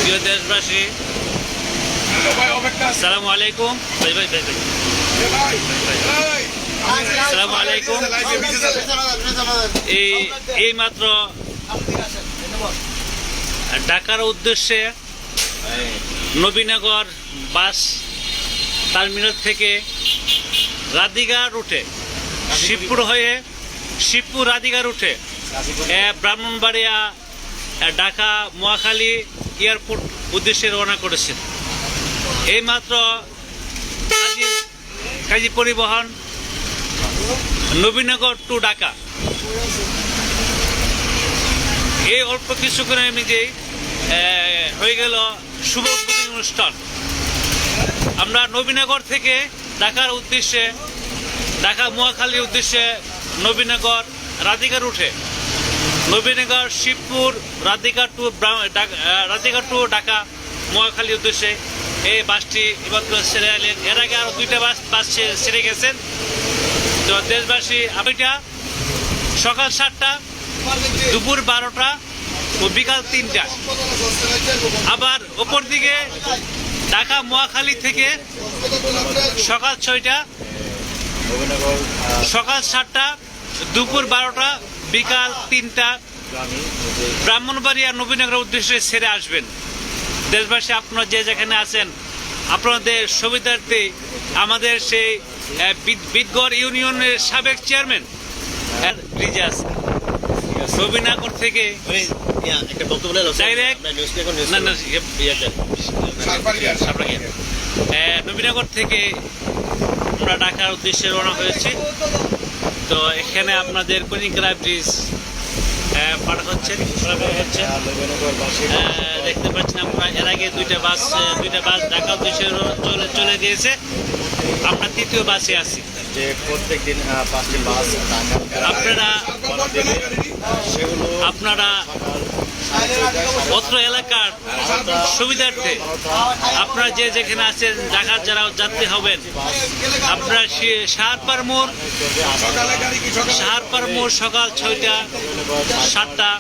প্রিয় দেশবাসী, আসসালামু আলাইকুম। আসসালামু আলাইকুম। এই মাত্র ঢাকার উদ্দেশ্যে নবীনগর বাস টার্মিনাল থেকে রাধিকা রুটে শিবপুর রাধিকা রুটে ব্রাহ্মণবাড়িয়া ঢাকা মহাখালী এয়ারপোর্ট উদ্দেশ্যে রওনা করেছেন। এইমাত্র কাজী পরিবহন নবীনগর টু ঢাকা এই অল্প কিছুক্ষণের মধ্যেই হয়ে গেল শুভ উদ্বোধনী অনুষ্ঠান। আমরা নবীনগর থেকে ঢাকার উদ্দেশ্যে ঢাকা মহাখালীর উদ্দেশ্যে নবীনগর রাধিকা রুটে নবীনগর শিবপুর রাধিকা টু ঢাকা মহাখালীর উদ্দেশ্যে এই বাসটি এমাত্র ছেড়ে এলেন। এর আগে আরও দুইটা বাস ছেড়ে গেছেন। তো দেশবাসী, এটা সকাল 7টা, দুপুর 12টা ও বিকাল 3টা। আবার ওপর দিকে ঢাকা মহাখালী থেকে সকাল 6টা, সকাল 7টা, দুপুর 12টা, বিকাল 3টা ব্রাহ্মণবাড়িয়া নবীনগরের উদ্দেশ্যে ছেড়ে আসবেন। দেশবাসী, আপনারা যে যেখানে আছেন, আপনাদের সুবিধার্থে আমাদের সেই বিদগড় ইউনিয়নের সাবেক চেয়ারম্যান রিজাস নবীনগর থেকে নবীনগর থেকে আমরা ঢাকার উদ্দেশ্যে রওনা হয়েছি। তো এখানে আপনাদের কনিকরা ব্রিজ পার হচ্ছে দেখতে পাচ্ছেন আমরা। এর আগে দুইটা বাস ঢাকা উদ্দেশ্যে চলে গিয়েছে। আমরা তৃতীয় বাসে আছি। যে প্রত্যেক দিন 5টি বাস আপনারা অত্র এলাকার সুবিধার্থে আপনারা যে যেখানে আছেন, ঢাকার যারা যাত্রী হবেন, আপনারা শাহরপাড় মোড় সকাল 6টা, 7টা,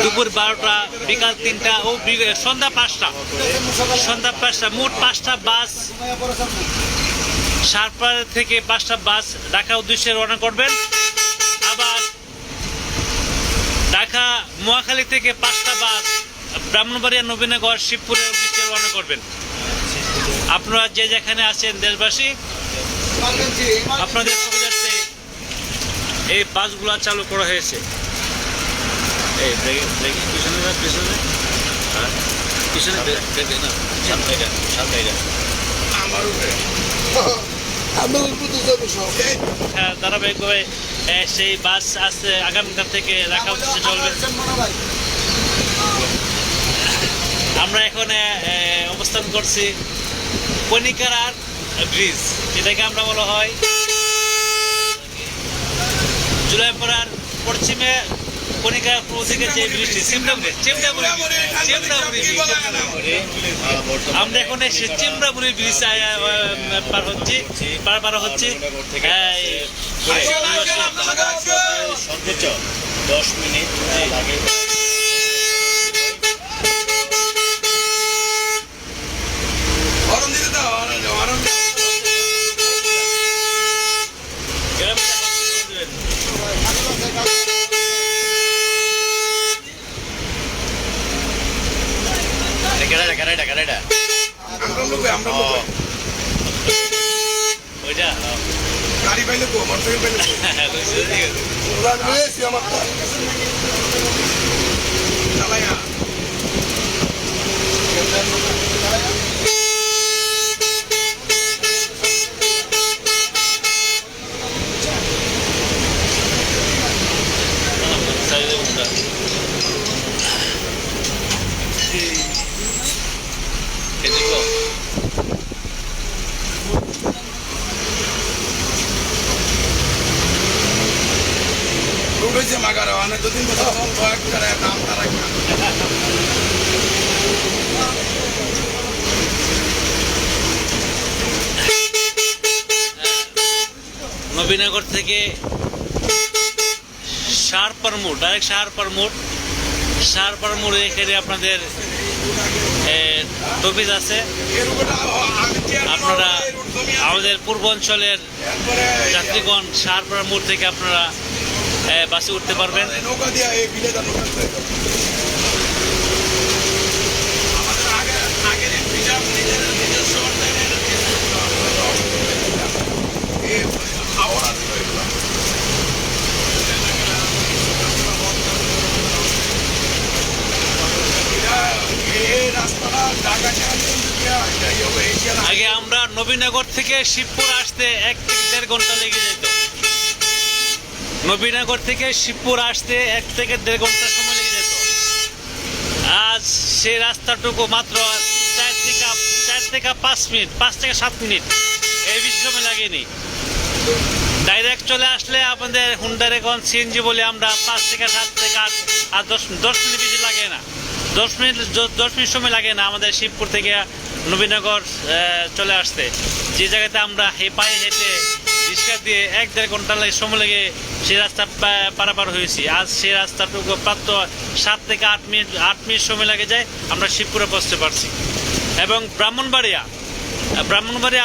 দুপুর 12টা, বিকাল 3টা ও সন্ধ্যা 5টা মোট 5টা বাস শাহরপাড় থেকে 5টা বাস ঢাকা উদ্দেশ্যে রওনা করবেন। আবার ঢাকা মহাখালী থেকে 5টা বাস ব্রাহ্মণবাড়িয়া নবীনগর শিবপুরের উদ্দেশ্যে রওনা করবেন। আপনারা যে যেখানে আছেন দেশবাসী, আপনাদের সুবিধার্থে এই বাসগুলো চালু করা হয়েছে। এই ধারাবাহিকভাবে সেই বাস আসছে আগামীকাল থেকে ঢাকা উদ্দেশ্যে চলবে। আমরা এখন অবস্থান করছি কনিকার ব্রিজ, যেটাকে আমরা বলা হয় জুলাইপাড়ার পশ্চিমে কনিকার পূর্ব দিকে যে ব্রিজটি আমরা এখন এসে চেমরাবুড়ি ব্রিজ পার হচ্ছি। সর্বোচ্চ 10 মিনিট লাগে। গাড়ি পাইলে তো মোটরসাইকেল পাইলে চালাইয়া রুড়েছে মাগার অনেক দুদিন বছর দাম তারা নবীনগর থেকে শাহরপার মোড়, ডাইরেক্ট শাহরপার মোড়ে এখানে আপনাদের অফিস আছে। আপনারা আমাদের পূর্বাঞ্চলের যাত্রীগণ শাহরপার মোড় থেকে আপনারা বাসে উঠতে পারবেন। নৌকা দিয়া এই বিলে যা নৌকা দিয়ে আমাদের আগের বিজাম নিজস্ব এই হাওড়া ছিল এগুলো। এই রাস্তাটা ঢাকা আগে আমরা নবীনগর থেকে শিবপুর আসতে 1 থেকে 1.5 ঘন্টা লেগে যেত। নবীনগর থেকে শিবপুর আসতে 1 থেকে 1.5 ঘন্টা সময় লেগে যেত। আজ সেই রাস্তাটুকু মাত্র 4 থেকে 5 মিনিট, 5 থেকে 7 মিনিট, এই বেশি সময় লাগেনি। ডাইরেক্ট চলে আসলে আমাদের হুন্ডার এখন সিএনজি বলে আমরা 5 থেকে 7 থেকে 8 আর 10 মিনিট বেশি লাগে না। 10 মিনিট সময় লাগে না আমাদের শিবপুর থেকে নবীনগর চলে আসতে। যে জায়গাতে আমরা পায়ে হেঁটে রিক্সা দিয়ে 1-1.5 ঘন্টা সময় লেগে সেই রাস্তা পারাপার হয়েছি। আজ সেই রাস্তাটুকু প্রাপ্ত 7 থেকে 8 মিনিট সময় লাগে যায় আমরা শিবপুরে পৌঁছতে পারছি। এবং ব্রাহ্মণবাড়িয়া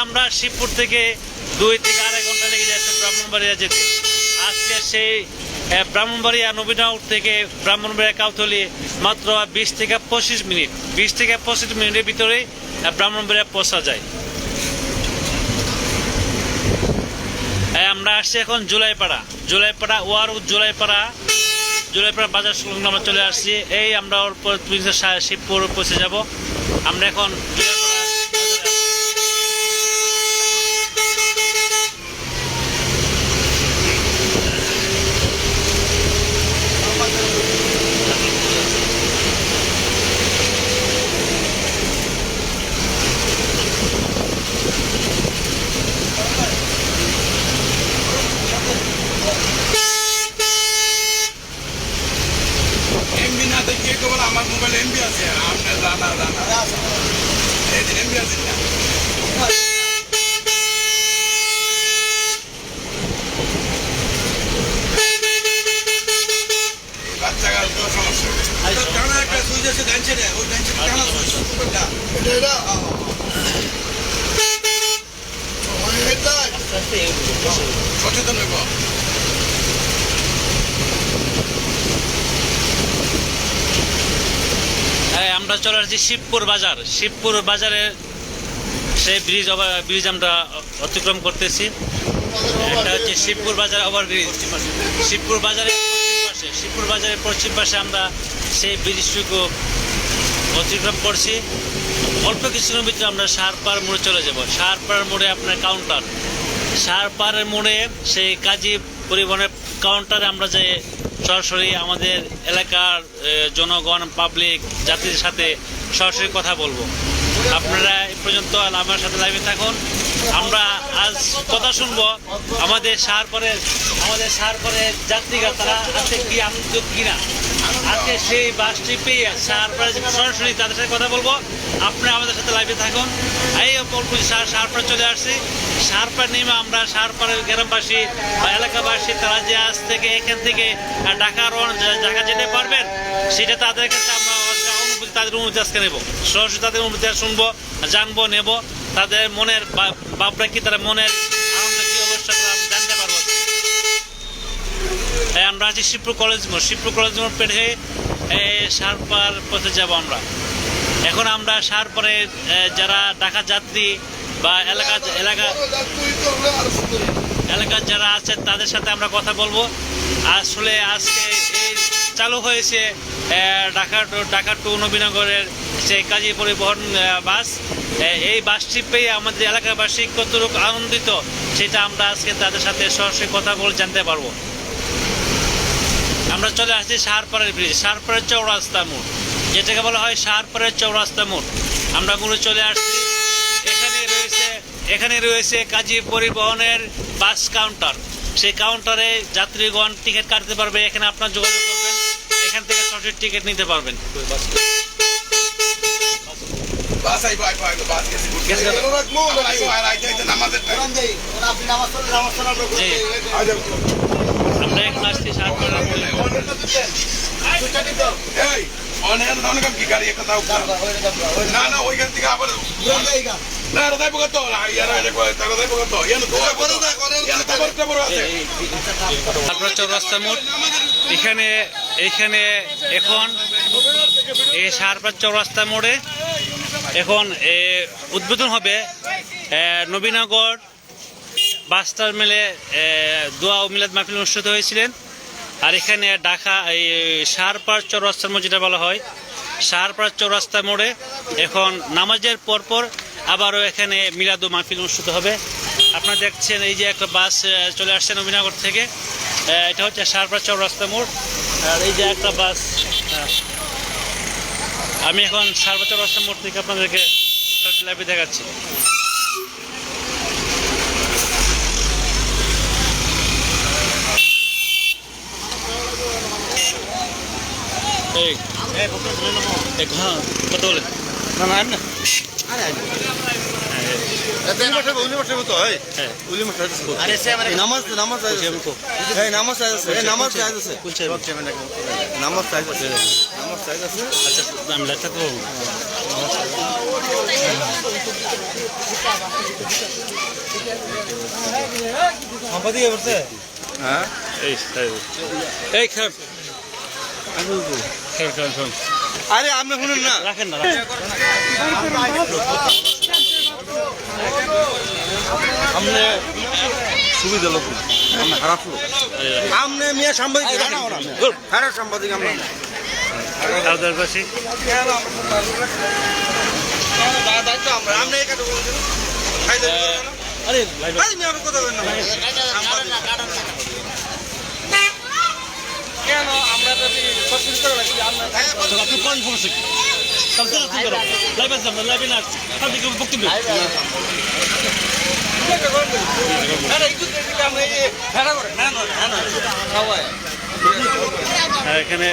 আমরা শিবপুর থেকে 2 থেকে 2.5 ঘন্টা লেগে যাচ্ছে ব্রাহ্মণবাড়িয়া যেতে। আজকে সেই ব্রাহ্মণবাড়িয়া নবীনগর থেকে ব্রাহ্মণবাড়িয়া কাউথলি মাত্র 20 থেকে 25 মিনিটের ভিতরে ব্রাহ্মণবাড়িয়া পৌঁছা যায়। আমরা আসছি এখন জুলাইপাড়া জুলাইপাড়া বাজার সংলগ্ন আমরা চলে আসছি। এই আমরা ওর পর শিবপুর পৌঁছে যাব। আমরা এখন এমবি না দেখে কেবল আমার মোবাইলে এমবি আছে, আপনার জানা এই দিন এমবি আছে না। বাচ্চা গাছ তো সমস্যা টানা একটা সুইচ আছে ডানছে রে, ওই ডানছে টানা সুইচ এটা সচেতন হইব। আমরা চলে আসছি শিবপুর বাজারে সেই ব্রিজ আমরা অতিক্রম করতেছি। এটা হচ্ছে শিবপুর বাজার ওভারব্রিজ। শিবপুর বাজারের পশ্চিম পাশে আমরা সেই ব্রিজটুকু অতিক্রম করছি। অল্প কিছুক্ষণের ভিতরে আমরা শাহরপার মোড়ে চলে যাব। শাহরপার মোড়ে আপনার কাউন্টার, শাহরপাড়ের মোড়ে সেই কাজী পরিবহনের কাউন্টারে আমরা যাই সরাসরি আমাদের এলাকার জনগণ পাবলিক যাত্রীদের সাথে সরাসরি কথা বলবো। আপনারা এই পর্যন্ত আমার সাথে লাইভে থাকুন। আমরা আজ কথা শুনবো আমাদের শাহরপাড়ের যাত্রীরা, তারা আছে কি আনন্দিত কিনা। আজকে সেই বাসটি পেয়ে শাহরপাড়ে সরাসরি তাদের সাথে কথা বলবো। আপনারা আমাদের সাথে লাইভে থাকুন। এই শাহরপাড়ে চলে আসছি। শাহরপাড় নেমে আমরা শাহরপাড়ের গ্রামবাসী বা এলাকাবাসী তারা যে আজ থেকে এখান থেকে ঢাকা যেতে পারবেন সেটা তাদের কাছে আমরা তাদের অনুমতি আজকে নেব। সরাসরি তাদের অনুমতি শুনবো, জানবো, নেব। তাদের মনের ভাবনা কি, তারা মনের আনন্দ কি অবস্থা জানতে পারবো। আমরা আছি শিবপুর কলেজ মোড় পেরিয়ে শাহরপাড় পথে যাব আমরা। এখন আমরা শাহরপাড়ের যারা ঢাকা যাত্রী বা এলাকার যারা আছে তাদের সাথে আমরা কথা বলবো। আসলে আজকে এই চালু হয়েছে ঢাকা টু নবীনগরের সেই কাজী পরিবহন বাস। এই বাসটি পেয়ে আমাদের এলাকাবাসী কতটুকু আনন্দিত সেটা আমরা আজকে তাদের সাথে সরাসরি কথা বলে জানতে পারবো। আমরা চলে আসছি শাহরপাড়ের ব্রিজ, শাহরপাড়ের চৌরাস্তা মোড়, যেটাকে বলা হয় শাহরপাড়ের চৌরাস্তা মোড়। আমরা মোড়ে চলে আসছি। এখানে রয়েছে কাজী পরিবহনের বাস কাউন্টার। সেই কাউন্টারে যাত্রীগণ টিকিট কাটতে পারবে। এখানে আপনার যোগাযোগ করবেন, এখান থেকে সরাসরি টিকিট নিতে পারবেন। আমরা আমরা এখন আসছি সাহারপাড়ার মোড়ে। এই অনেক অনেক কি গাড়ি একটা দাও না না ওইখান থেকে আবার না রাতাই বগত ইয়ার এটা তারা রাতাই বগত ইয়ানো তো ইয়ানো তো বড় আছে সাহারপাড়া চৌরাস্তা মোড় এখানে এখন এই সাহারপাড়া চৌরাস্তা মোড়ে এখন উদ্বোধন হবে নবীনগর বাস টার্মিনালে দোয়া ও মিলাদ মাহফিল অনুষ্ঠিত হয়েছিলেন। আর এখানে ঢাকা এই সাহারপাড়া চৌরাস্তার মোড় যেটা বলা হয় সাহারপাড়া চৌরাস্তা মোড়ে এখন নামাজের পরপর আবারও এখানে মিলাদ ও মাহফিল অনুষ্ঠিত হবে। আপনারা দেখছেন এই যে একটা বাস চলে আসছে নবীনগর থেকে, এটা হচ্ছে সাহারপাড়া চৌরাস্তা মোড়। আর এই যে একটা বাস, আমি এখন সাহারপাড়া চৌরাস্তা মোড় থেকে আপনাদেরকে লাইভে দেখাচ্ছি। হ্যাঁ কত বলে না না না আরে সে আমার নামাজ আছে এই নামাজ আছে এই নামাজ আছে নামাজ আছে আচ্ছা আমি লেখা তো সম্পাদিক করছে হ্যাঁ এই খারাপ খারাপ আরে আপনি শুনুন না রাখেন না আপনি সুবিধা লোক আপনি খারাপ লোক আপনি মিয়া সাংবাদিক খারাপ সাংবাদিক আমরা তাদের পাশে দায়িত্ব আমরা আপনি এই কথা বলছেন আরে আমি আর কথা বলেন না কেন আমরা যদি সবকিছু করে রাখি আমরা আপনি কোন সমস্যা কি সবসময় আপনি করো লাইভ আছে আমরা লাইভে না আসছি আপনি কি বক্তব্য আরে একটু দেখি আমরা এই ভেড়া করে না না না সবাই এখানে